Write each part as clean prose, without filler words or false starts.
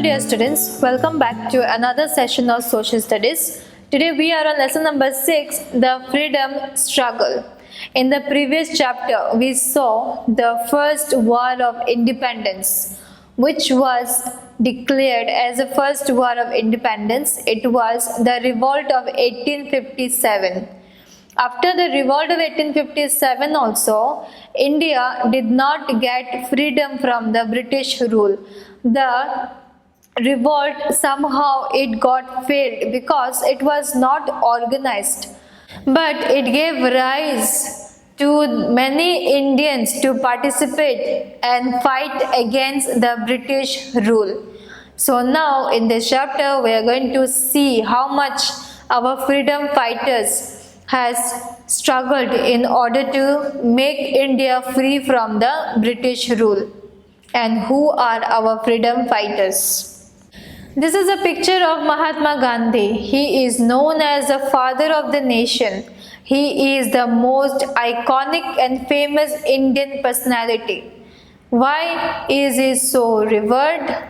Hello dear students, welcome back to another session of social studies. Today we are on lesson number 6, the freedom struggle. In the previous chapter we saw the first war of independence, which was declared as the first war of independence. It was the revolt of 1857. After the revolt of 1857 also, India did not get freedom from the British rule. The revolt somehow it got failed because it was not organized. But it gave rise to many Indians to participate and fight against the British rule. So now in this chapter we are going to see how much our freedom fighters has struggled in order to make India free from the British rule. And who are our freedom fighters? This is a picture of Mahatma Gandhi. He is known as the father of the nation. He is the most iconic and famous Indian personality. Why is he so revered?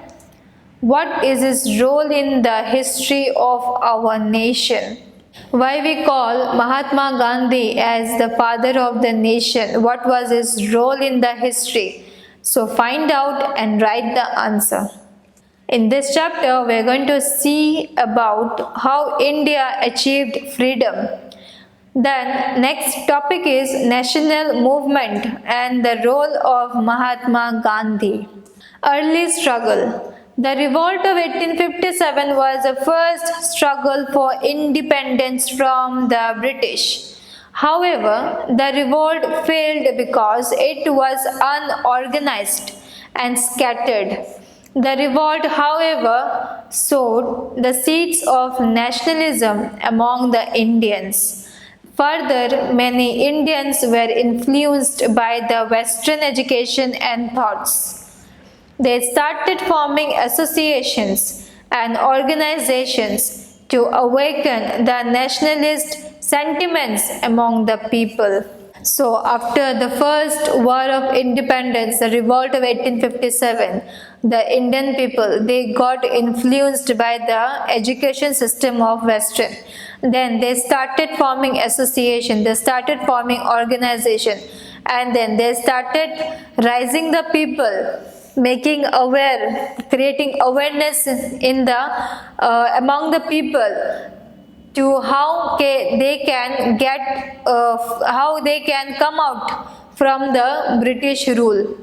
What is his role in the history of our nation? Why we call Mahatma Gandhi as the father of the nation? What was his role in the history? So find out and write the answer. In this chapter, we are going to see about how India achieved freedom. Then next topic is national movement and the role of Mahatma Gandhi. Early struggle. The revolt of 1857 was the first struggle for independence from the British. However, the revolt failed because it was unorganized and scattered. The revolt, however, sowed the seeds of nationalism among the Indians. Further, many Indians were influenced by the Western education and thoughts. They started forming associations and organizations to awaken the nationalist sentiments among the people. So after the first war of independence, the revolt of 1857, the Indian people, they got influenced by the education system of Western. Then they started forming association, they started forming organization, and then they started rising the people, making aware, creating awareness in the among the people to how they can get how they can come out from the British rule.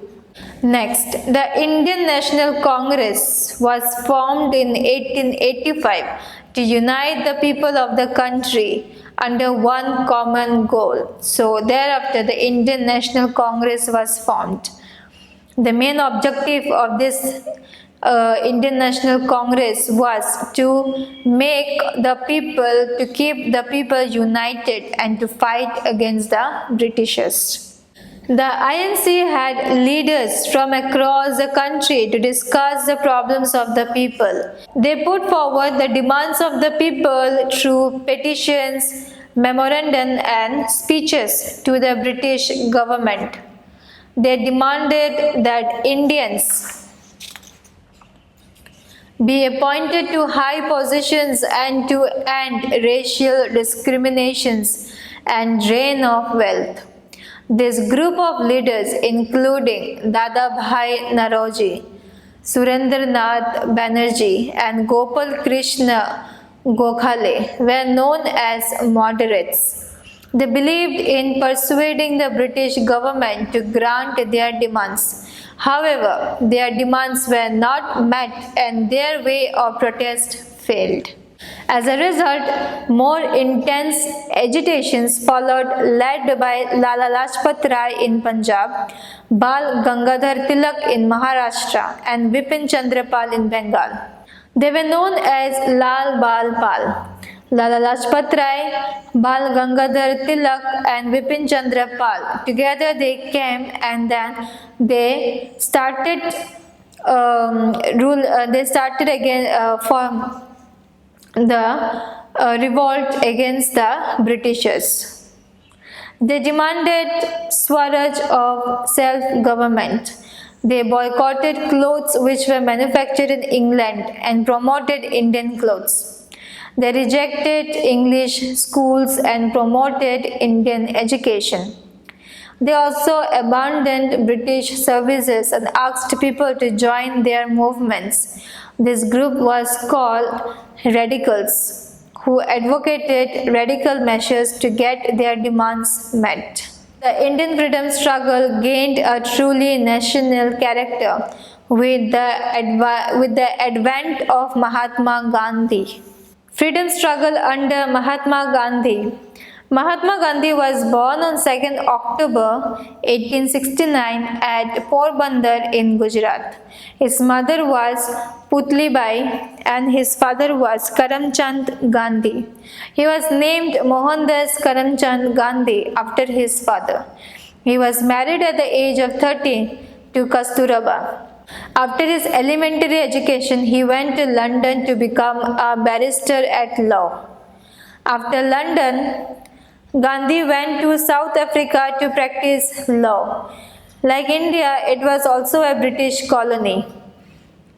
Next, the Indian National Congress was formed in 1885 to unite the people of the country under one common goal. So thereafter the Indian National Congress was formed. The main objective of this Indian National Congress was to make the people, to keep the people united and to fight against the Britishers. The INC had leaders from across the country to discuss the problems of the people. They put forward the demands of the people through petitions, memorandum and speeches to the British government. They demanded that Indians be appointed to high positions and to end racial discriminations and drain of wealth. This group of leaders, including Dadabhai Naroji, Surendranath Banerjee and Gopal Krishna Gokhale, were known as moderates. They believed in persuading the British government to grant their demands. However, their demands were not met and their way of protest failed. As a result, more intense agitations followed, led by Lala Lajpat Rai in Punjab, Bal Gangadhar Tilak in Maharashtra and Bipin Chandra Pal in Bengal. They were known as Lal Bal Pal. Lala Lajpat Rai, Bal Gangadhar Tilak and Bipin Chandra Pal. Together they came and then they started for the revolt against the Britishers. They demanded Swaraj of self-government. They boycotted clothes which were manufactured in England and promoted Indian clothes. They rejected English schools and promoted Indian education. They also abandoned British services and asked people to join their movements. This group was called radicals, who advocated radical measures to get their demands met. The Indian freedom struggle gained a truly national character with the advent of Mahatma Gandhi. Freedom struggle under Mahatma Gandhi. Mahatma Gandhi was born on 2nd October 1869 at Porbandar in Gujarat. His mother was Putlibai and his father was Karamchand Gandhi. He was named Mohandas Karamchand Gandhi after his father. He was married at the age of 30 to Kasturaba. After his elementary education, he went to London to become a barrister at law. After London, Gandhi went to South Africa to practice law. Like India, it was also a British colony.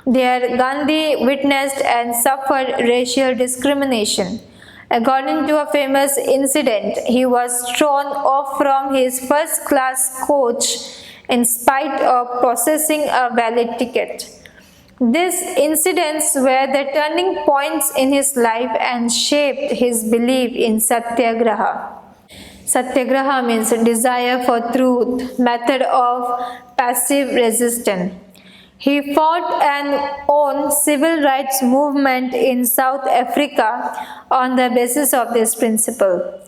There, Gandhi witnessed and suffered racial discrimination. According to a famous incident, he was thrown off from his first-class coach in spite of possessing a valid ticket. These incidents were the turning points in his life and shaped his belief in Satyagraha. Satyagraha means desire for truth, method of passive resistance. He fought an own civil rights movement in South Africa on the basis of this principle.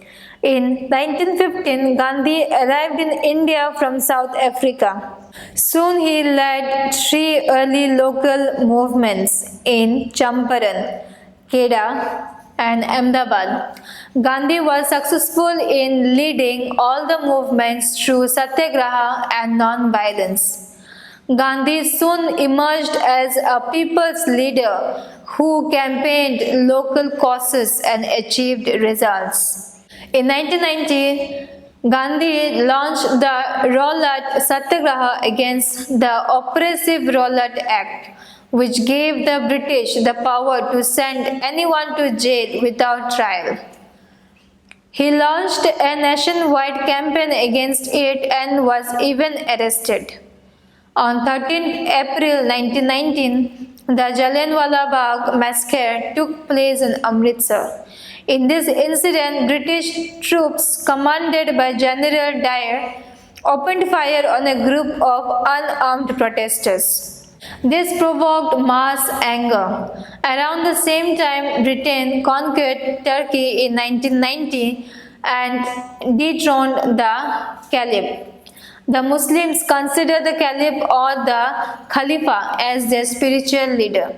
In 1915, Gandhi arrived in India from South Africa. Soon he led 3 early local movements in Champaran, Kheda, and Ahmedabad. Gandhi was successful in leading all the movements through satyagraha and non-violence. Gandhi soon emerged as a people's leader who campaigned local causes and achieved results. In 1990, Gandhi launched the Rowlatt Satyagraha against the oppressive Rowlatt Act, which gave the British the power to send anyone to jail without trial. He launched a nationwide campaign against it and was even arrested. On 13 April 1919, the Jallianwala Bagh massacre took place in Amritsar. In this incident, British troops commanded by General Dyer opened fire on a group of unarmed protesters. This provoked mass anger. Around the same time, Britain conquered Turkey in 1990 and dethroned the Caliph. The Muslims consider the Caliph or the Khalifa as their spiritual leader.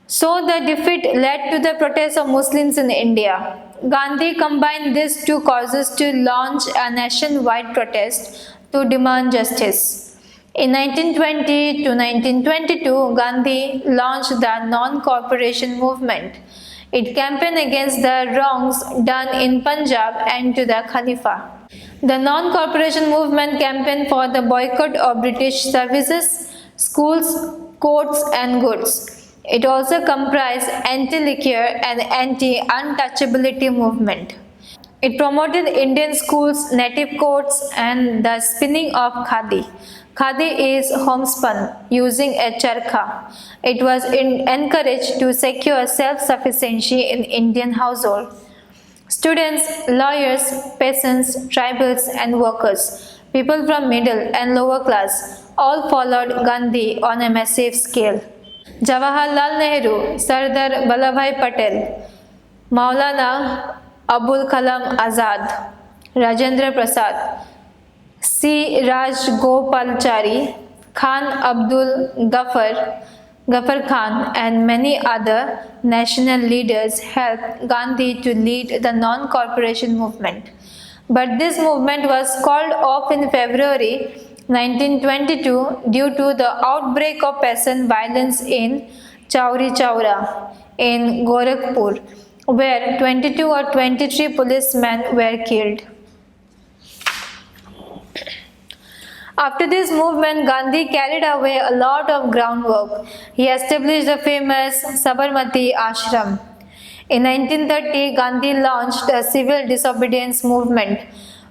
So the defeat led to the protests of Muslims in India. Gandhi combined these two causes to launch a nationwide protest to demand justice. In 1920 to 1922, Gandhi launched the non-cooperation movement. It campaigned against the wrongs done in Punjab and to the Khalifa. The non-cooperation movement campaigned for the boycott of British services, schools, courts and goods. It also comprised anti-liquor and anti-untouchability movement. It promoted Indian schools, native courts and the spinning of khadi. Khadi is homespun using a charkha. It was encouraged to secure self-sufficiency in Indian household. Students, lawyers, peasants, tribals and workers, people from middle and lower class, all followed Gandhi on a massive scale. Jawaharlal Nehru, Sardar Vallabhbhai Patel, Maulana Abul Kalam Azad, Rajendra Prasad, C. Rajgopalachari, Khan Abdul Ghaffar Khan and many other national leaders helped Gandhi to lead the non-cooperation movement. But this movement was called off in February 1922 due to the outbreak of peasant violence in Chauri Chaura in Gorakhpur, where 22 or 23 policemen were killed. After this movement, Gandhi carried away a lot of groundwork. He established the famous Sabarmati Ashram. In 1930, Gandhi launched a civil disobedience movement.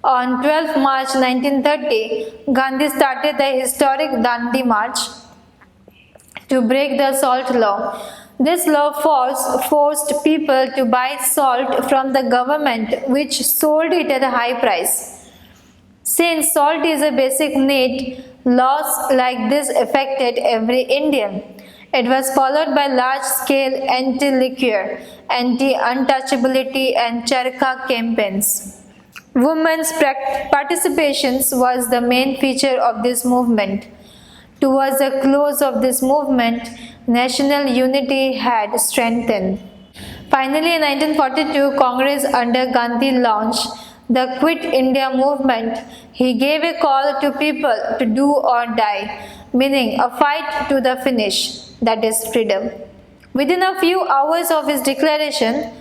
On 12 March 1930, Gandhi started the historic Dandi March to break the salt law. This law forced people to buy salt from the government, which sold it at a high price. Since salt is a basic need, laws like this affected every Indian. It was followed by large-scale anti-liquor, anti-untouchability and charkha campaigns. Women's participation was the main feature of this movement. Towards the close of this movement, national unity had strengthened. Finally, in 1942, Congress under Gandhi launched the Quit India movement. He gave a call to people to do or die, meaning a fight to the finish, that is freedom. Within a few hours of his declaration,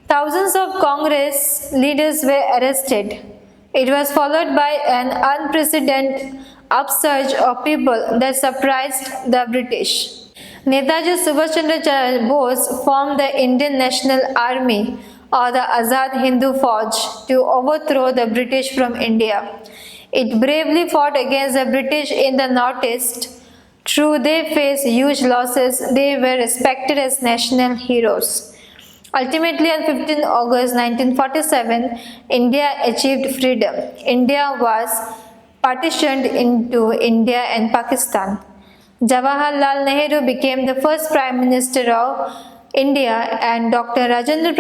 thousands of Congress leaders were arrested. It was followed by an unprecedented upsurge of people that surprised the British. Netaji Subhash Chandra Bose formed the Indian National Army or the Azad Hindu Fauj to overthrow the British from India. It bravely fought against the British in the northeast. Though they faced huge losses, they were respected as national heroes. Ultimately, on 15 August 1947, India achieved freedom. India was partitioned into India and Pakistan. Jawaharlal Nehru became the first Prime Minister of India and Dr. Rajendra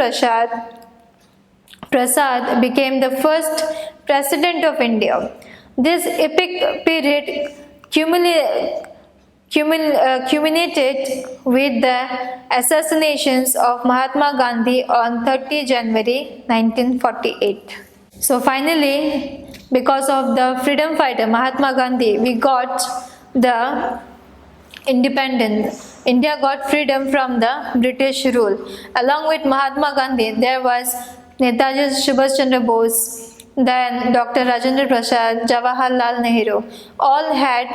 Prasad became the first President of India. This epic period culminated with the assassinations of Mahatma Gandhi on 30 January 1948. So finally, because of the freedom fighter Mahatma Gandhi, we got the independence. India got freedom from the British rule. Along with Mahatma Gandhi, there was Netaji Subhash Chandra Bose, then Dr. Rajendra Prasad, Jawaharlal Nehru. All had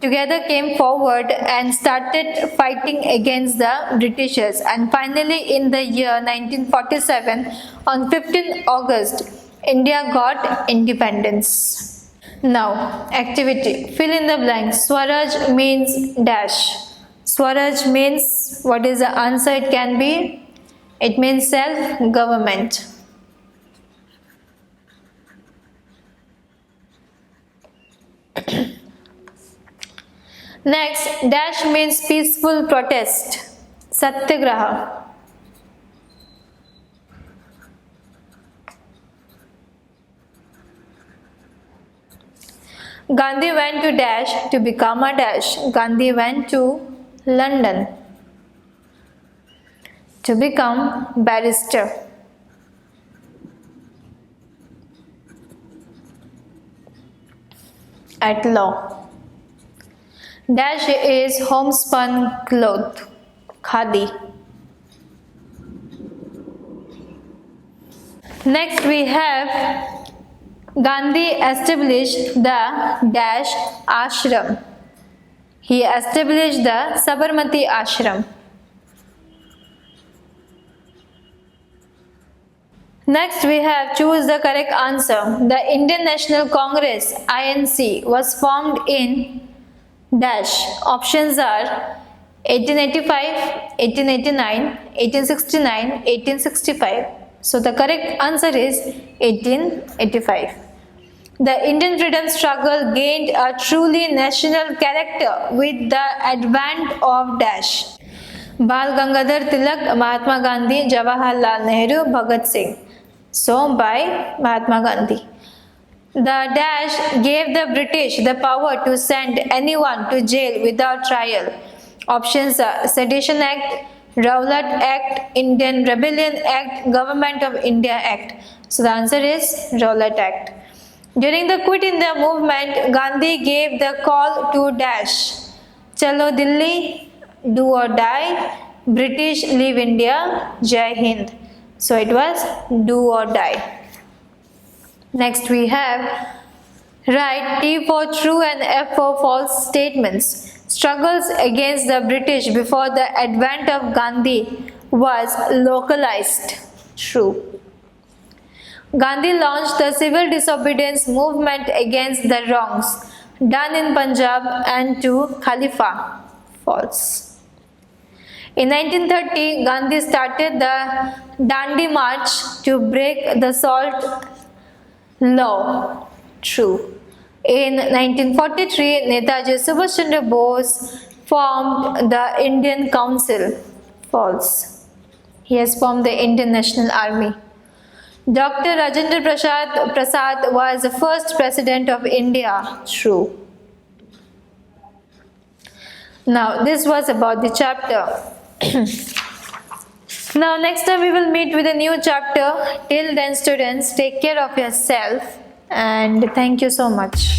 together came forward and started fighting against the Britishers. And finally, in the year 1947, on 15 August, India got independence. Now, activity. Fill in the blanks. Swaraj means dash. Swaraj means, what is the answer it can be? It means self-government. Next, dash means peaceful protest. Satyagraha. Gandhi went to dash to become a dash. Gandhi went to London to become barrister. At law. Dash is homespun cloth, khadi. Next we have Gandhi established the dash ashram. He established the Sabarmati ashram. Next we have choose the correct answer. The Indian National Congress INC was formed in dash. Options are 1885, 1889, 1869, 1865. So the correct answer is 1885. The Indian freedom struggle gained a truly national character with the advent of dash. Bal Gangadhar Tilak, Mahatma Gandhi, Jawaharlal Nehru, Bhagat Singh. So by Mahatma Gandhi. The dash gave the British the power to send anyone to jail without trial. Options are Sedition Act, Rowlatt Act, Indian Rebellion Act, Government of India Act. So the answer is Rowlatt Act. During the Quit India movement, Gandhi gave the call to dash. Chalo Delhi, do or die, British leave India, Jai Hind. So it was do or die. Next we have Right, T for true and F for false statements. Struggles against the British before the advent of Gandhi was localized. True. Gandhi launched the civil disobedience movement against the wrongs done in Punjab and to Khalifa. False. In 1930, Gandhi started the Dandi March to break the salt law. True. In 1943, Netaji Subhash Chandra Bose formed the Indian Council. False. He has formed the Indian National Army. Dr. Rajendra Prasad was the first president of India. True. Now, this was about the chapter. Now, next time we will meet with a new chapter. Till then, students, take care of yourself and thank you so much.